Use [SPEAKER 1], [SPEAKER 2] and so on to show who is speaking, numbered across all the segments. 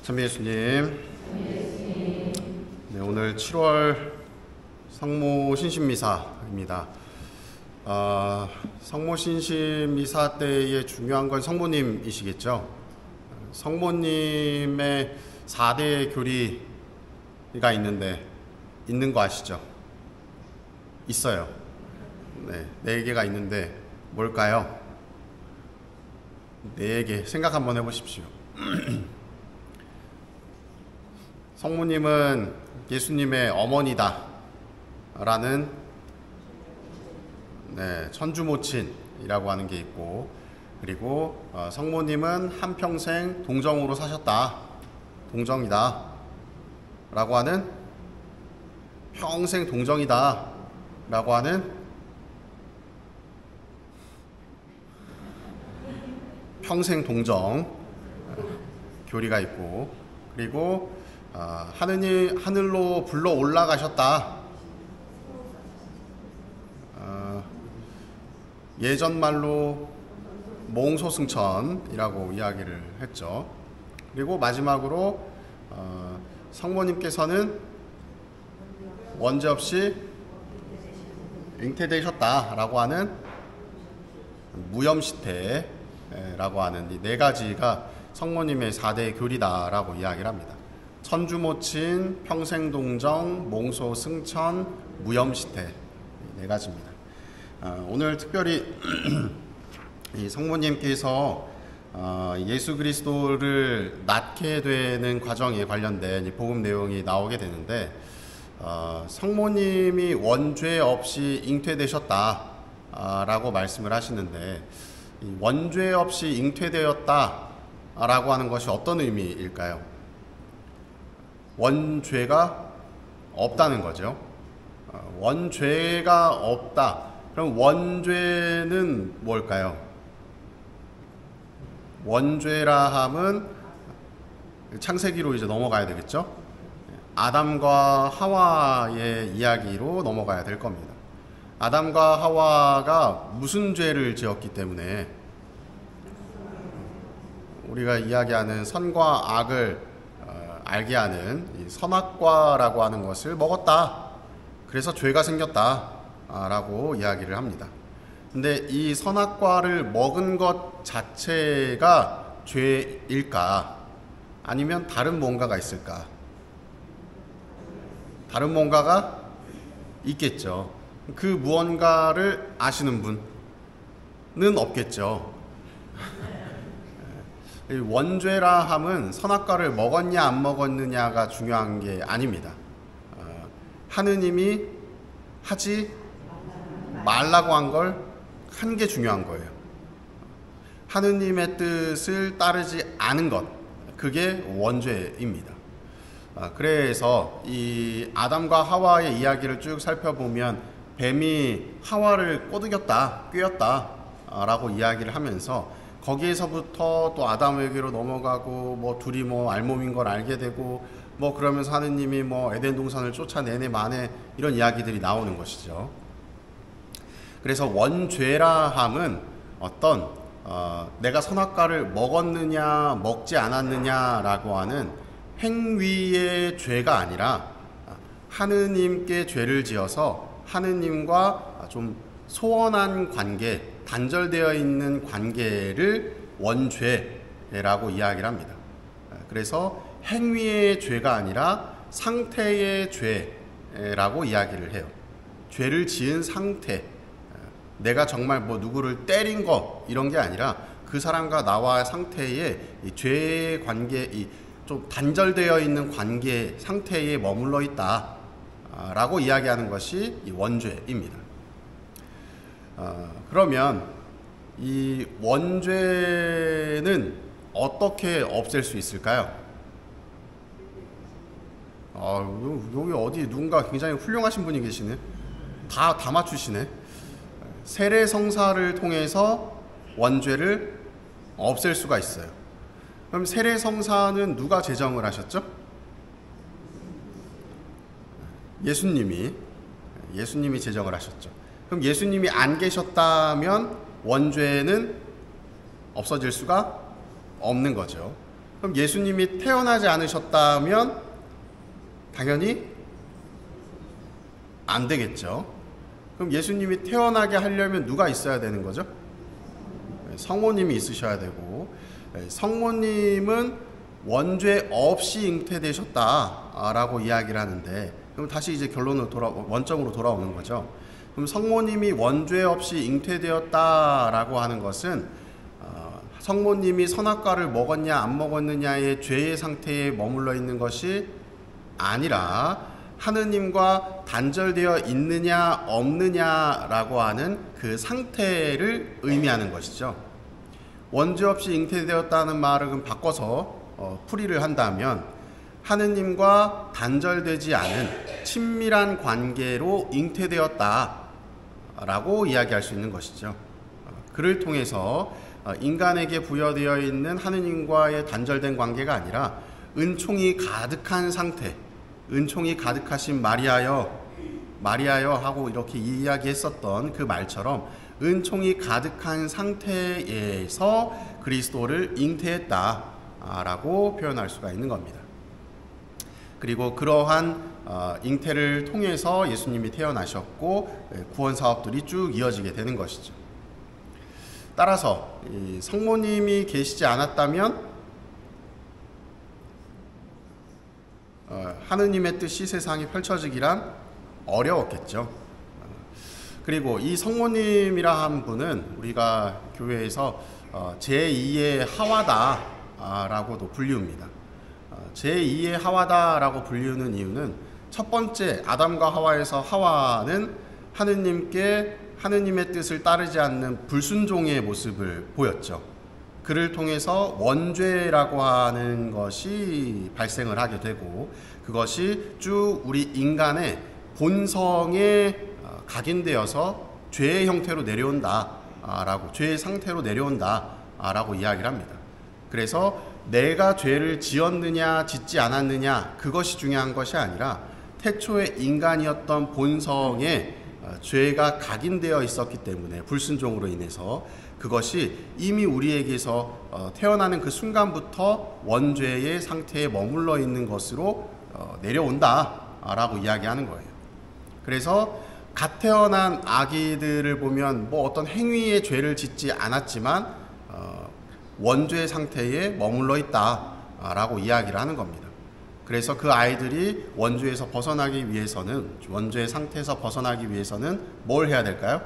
[SPEAKER 1] 참비 예수님, 네, 오늘 7월 성모 신신미사입니다. 성모 신신미사 때의 중요한 건 성모님이시겠죠. 성모님의 4대 교리가 있는 거 아시죠? 있어요. 네, 4개가 있는데 뭘까요? 4개 생각 한번 해보십시오. 성모님은 예수님의 어머니다 라는 천주모친이라고 하는 게 있고, 그리고 성모님은 한평생 동정으로 사셨다, 동정이다 라고 하는, 평생 동정이다 라고 하는 평생 동정 교리가 있고, 그리고 하늘로 불러 올라가셨다, 예전말로 몽소승천이라고 이야기를 했죠. 그리고 마지막으로 성모님께서는 원죄 없이 잉태되셨다라고 하는 무염시태라고 하는 이 4가지가 성모님의 4대 교리다라고 이야기를 합니다. 천주모친, 평생동정, 몽소승천, 무염시태, 4가지입니다. 오늘 특별히 이 성모님께서 예수 그리스도를 낳게 되는 과정에 관련된 이 복음 내용이 나오게 되는데, 성모님이 원죄 없이 잉태되셨다 라고 말씀을 하시는데, 이 원죄 없이 잉태되었다 라고 하는 것이 어떤 의미일까요? 원죄가 없다는 거죠. 원죄가 없다. 그럼 원죄는 뭘까요? 원죄라 함은 창세기로 이제 넘어가야 되겠죠? 아담과 하와의 이야기로 넘어가야 될 겁니다. 아담과 하와가 무슨 죄를 지었기 때문에 우리가 이야기하는 선과 악을 알게 하는 이 선악과라고 하는 것을 먹었다, 그래서 죄가 생겼다 라고 이야기를 합니다. 근데 이 선악과를 먹은 것 자체가 죄일까? 아니면 다른 뭔가가 있을까? 다른 뭔가가 있겠죠. 그 무언가를 아시는 분은 없겠죠. 원죄라 함은 선악과를 먹었냐 안 먹었느냐가 중요한 게 아닙니다. 하느님이 하지 말라고 한 게 중요한 거예요. 하느님의 뜻을 따르지 않은 것, 그게 원죄입니다. 그래서 이 아담과 하와의 이야기를 쭉 살펴보면 뱀이 하와를 꼬드겼다, 꿰었다 라고 이야기를 하면서 거기에서부터 또 아담에게로 넘어가고, 둘이 알몸인 걸 알게 되고, 그러면서 하느님이 에덴 동산을 쫓아내네 마네, 이런 이야기들이 나오는 것이죠. 그래서 원죄라 함은 어떤 내가 선악과를 먹었느냐 먹지 않았느냐라고 하는 행위의 죄가 아니라, 하느님께 죄를 지어서 하느님과 좀 소원한 관계, 단절되어 있는 관계를 원죄라고 이야기를 합니다. 그래서 행위의 죄가 아니라 상태의 죄라고 이야기를 해요. 죄를 지은 상태, 내가 정말 누구를 때린 것 이런 게 아니라 그 사람과 나와 상태의 이 죄의 관계, 좀 단절되어 있는 관계 상태에 머물러 있다 라고 이야기하는 것이 이 원죄입니다. 그러면 이 원죄는 어떻게 없앨 수 있을까요? 여기 어디 누군가 굉장히 훌륭하신 분이 계시네. 다 맞추시네. 세례성사를 통해서 원죄를 없앨 수가 있어요. 그럼 세례성사는 누가 제정을 하셨죠? 예수님이 제정을 하셨죠. 그럼 예수님이 안 계셨다면 원죄는 없어질 수가 없는 거죠. 그럼 예수님이 태어나지 않으셨다면 당연히 안 되겠죠. 그럼 예수님이 태어나게 하려면 누가 있어야 되는 거죠? 성모님이 있으셔야 되고, 성모님은 원죄 없이 잉태되셨다라고 이야기를 하는데, 그럼 다시 이제 원점으로 돌아오는 거죠. 그럼 성모님이 원죄 없이 잉태되었다라고 하는 것은 성모님이 선악과를 먹었냐 안 먹었느냐의 죄의 상태에 머물러 있는 것이 아니라 하느님과 단절되어 있느냐 없느냐라고 하는 그 상태를 의미하는 것이죠. 원죄 없이 잉태되었다는 말을 바꿔서 풀이를 한다면 하느님과 단절되지 않은 친밀한 관계로 잉태되었다라고 이야기할 수 있는 것이죠. 그를 통해서 인간에게 부여되어 있는 하느님과의 단절된 관계가 아니라 은총이 가득한 상태, 은총이 가득하신 마리아여 하고 이렇게 이야기했었던 그 말처럼 은총이 가득한 상태에서 그리스도를 잉태했다라고 표현할 수가 있는 겁니다. 그리고 그러한 잉태를 통해서 예수님이 태어나셨고 구원 사업들이 쭉 이어지게 되는 것이죠. 따라서 이 성모님이 계시지 않았다면 하느님의 뜻이 세상에 펼쳐지기란 어려웠겠죠. 그리고 이 성모님이라 한 분은 우리가 교회에서 제2의 하와다라고도 불리웁니다. 제2의 하와다라고 불리우는 이유는 첫 번째 아담과 하와에서 하와는 하느님의 뜻을 따르지 않는 불순종의 모습을 보였죠. 그를 통해서 원죄라고 하는 것이 발생을 하게 되고 그것이 쭉 우리 인간의 본성에 각인되어서 죄의 형태로 내려온다라고 죄의 상태로 내려온다라고 이야기를 합니다. 그래서 내가 죄를 지었느냐 짓지 않았느냐 그것이 중요한 것이 아니라 태초에 인간이었던 본성에 죄가 각인되어 있었기 때문에 불순종으로 인해서 그것이 이미 우리에게서 태어나는 그 순간부터 원죄의 상태에 머물러 있는 것으로 내려온다라고 이야기하는 거예요. 그래서 갓 태어난 아기들을 보면 뭐 어떤 행위의 죄를 짓지 않았지만 원죄 상태에 머물러 있다라고 이야기를 하는 겁니다. 그래서 그 아이들이 원죄에서 벗어나기 위해서는 원죄 상태에서 벗어나기 위해서는 뭘 해야 될까요?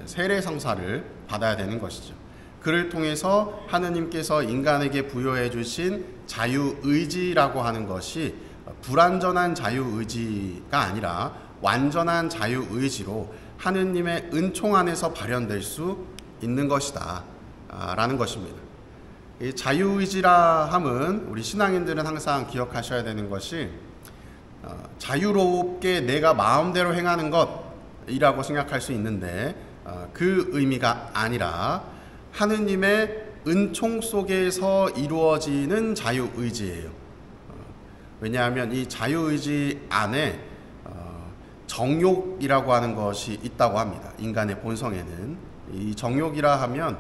[SPEAKER 1] 세례 성사를 받아야 되는 것이죠. 그를 통해서 하느님께서 인간에게 부여해 주신 자유의지라고 하는 것이 불완전한 자유의지가 아니라 완전한 자유의지로 하느님의 은총 안에서 발현될 수 있는 것이다 라는 것입니다. 이 자유의지라 함은 우리 신앙인들은 항상 기억하셔야 되는 것이 자유롭게 내가 마음대로 행하는 것이라고 생각할 수 있는데 그 의미가 아니라 하느님의 은총 속에서 이루어지는 자유의지예요. 왜냐하면 이 자유의지 안에 정욕이라고 하는 것이 있다고 합니다. 인간의 본성에는. 이 정욕이라 하면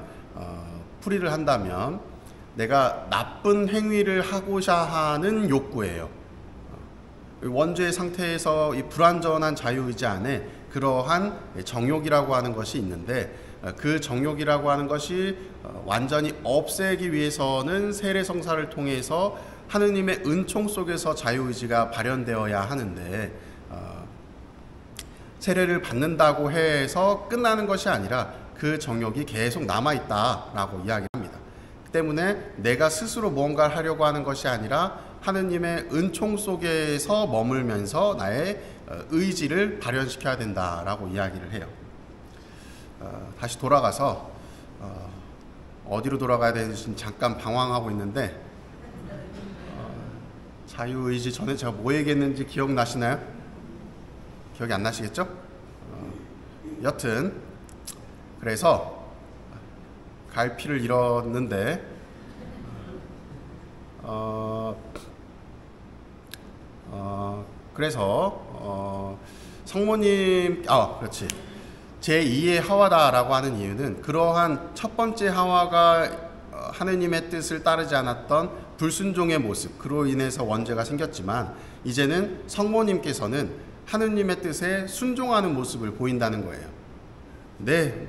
[SPEAKER 1] 풀이를 한다면 내가 나쁜 행위를 하고자 하는 욕구예요. 원죄 상태에서 이 불완전한 자유의지 안에 그러한 정욕이라고 하는 것이 있는데 그 정욕이라고 하는 것이 완전히 없애기 위해서는 세례 성사를 통해서 하느님의 은총 속에서 자유의지가 발현되어야 하는데 세례를 받는다고 해서 끝나는 것이 아니라 그 정욕이 계속 남아있다라고 이야기합니다. 때문에 내가 스스로 무언가를 하려고 하는 것이 아니라 하느님의 은총 속에서 머물면서 나의 의지를 발현시켜야 된다라고 이야기를 해요. 다시 돌아가서 어디로 돌아가야 되는지 잠깐 방황하고 있는데 자유의지 전에 제가 뭐 얘기했는지 기억나시나요? 기억이 안 나시겠죠? 여튼 그래서 갈피를 잃었는데 그래서 성모님 그렇지 제2의 하와다라고 하는 이유는 그러한 첫 번째 하와가 하느님의 뜻을 따르지 않았던 불순종의 모습, 그로 인해서 원죄가 생겼지만 이제는 성모님께서는 하느님의 뜻에 순종하는 모습을 보인다는 거예요. 네,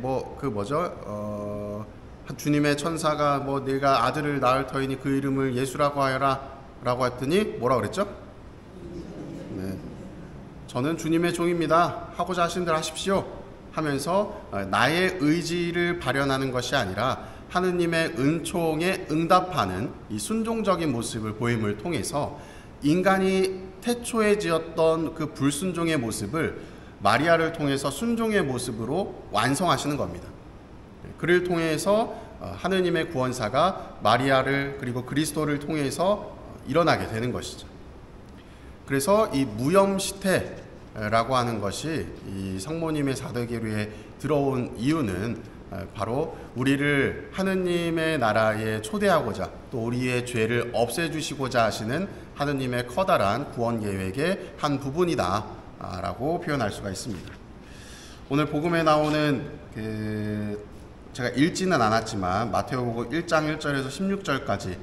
[SPEAKER 1] 주님의 천사가 내가 아들을 낳을 터이니 그 이름을 예수라고 하여라 라고 했더니 뭐라 그랬죠? 네, 저는 주님의 종입니다 하고자 하신 대로 하십시오 하면서 나의 의지를 발현하는 것이 아니라 하느님의 은총에 응답하는 이 순종적인 모습을 보임을 통해서 인간이 태초에 지었던 그 불순종의 모습을 마리아를 통해서 순종의 모습으로 완성하시는 겁니다. 그를 통해서 하느님의 구원사가 마리아를 그리고 그리스도를 통해서 일어나게 되는 것이죠. 그래서 이 무염시태라고 하는 것이 이 성모님의 사도계류에 들어온 이유는 바로 우리를 하느님의 나라에 초대하고자 또 우리의 죄를 없애주시고자 하시는 하느님의 커다란 구원 계획의 한 부분이다 라고 표현할 수가 있습니다. 오늘 복음에 나오는 제가 읽지는 않았지만 마태복음 1장 1절에서 16절까지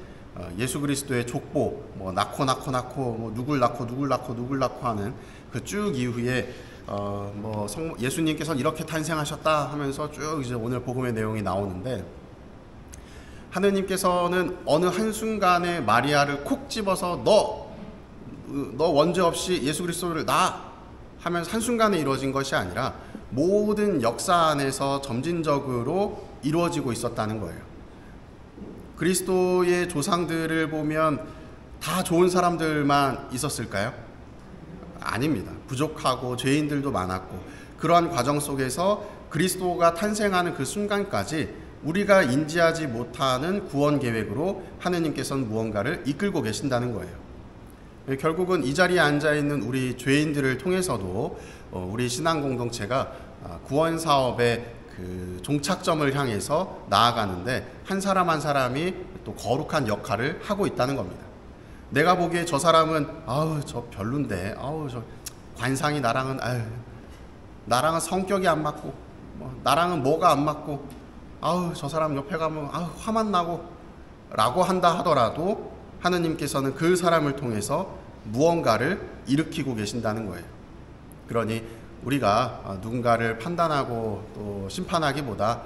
[SPEAKER 1] 예수 그리스도의 족보 낳고 누굴 낳고 하는 그 쭉 이후에 예수님께서는 이렇게 탄생하셨다 하면서 쭉 이제 오늘 복음의 내용이 나오는데, 하느님께서는 어느 한순간에 마리아를 콕 집어서 너 원죄 없이 예수 그리스도를 낳아 하면서 한순간에 이루어진 것이 아니라 모든 역사 안에서 점진적으로 이루어지고 있었다는 거예요. 그리스도의 조상들을 보면 다 좋은 사람들만 있었을까요? 아닙니다. 부족하고 죄인들도 많았고, 그러한 과정 속에서 그리스도가 탄생하는 그 순간까지 우리가 인지하지 못하는 구원 계획으로 하느님께서는 무언가를 이끌고 계신다는 거예요. 결국은 이 자리에 앉아있는 우리 죄인들을 통해서도 우리 신앙 공동체가 구원 사업의 그 종착점을 향해서 나아가는데 한 사람 한 사람이 또 거룩한 역할을 하고 있다는 겁니다. 내가 보기에 저 사람은 저 별론데, 저 관상이 나랑은 성격이 안 맞고, 나랑은 뭐가 안 맞고, 저 사람 옆에 가면 화만 나고 라고 한다 하더라도 하느님께서는 그 사람을 통해서 무언가를 일으키고 계신다는 거예요. 그러니 우리가 누군가를 판단하고 또 심판하기보다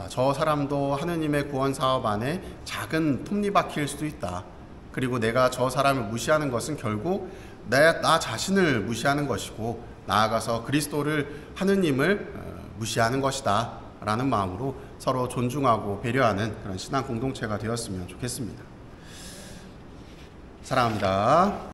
[SPEAKER 1] 저 사람도 하느님의 구원 사업 안에 작은 톱니바퀴일 수도 있다. 그리고 내가 저 사람을 무시하는 것은 결국 나 자신을 무시하는 것이고, 나아가서 그리스도를, 하느님을 무시하는 것이다 라는 마음으로 서로 존중하고 배려하는 그런 신앙 공동체가 되었으면 좋겠습니다. 사랑합니다.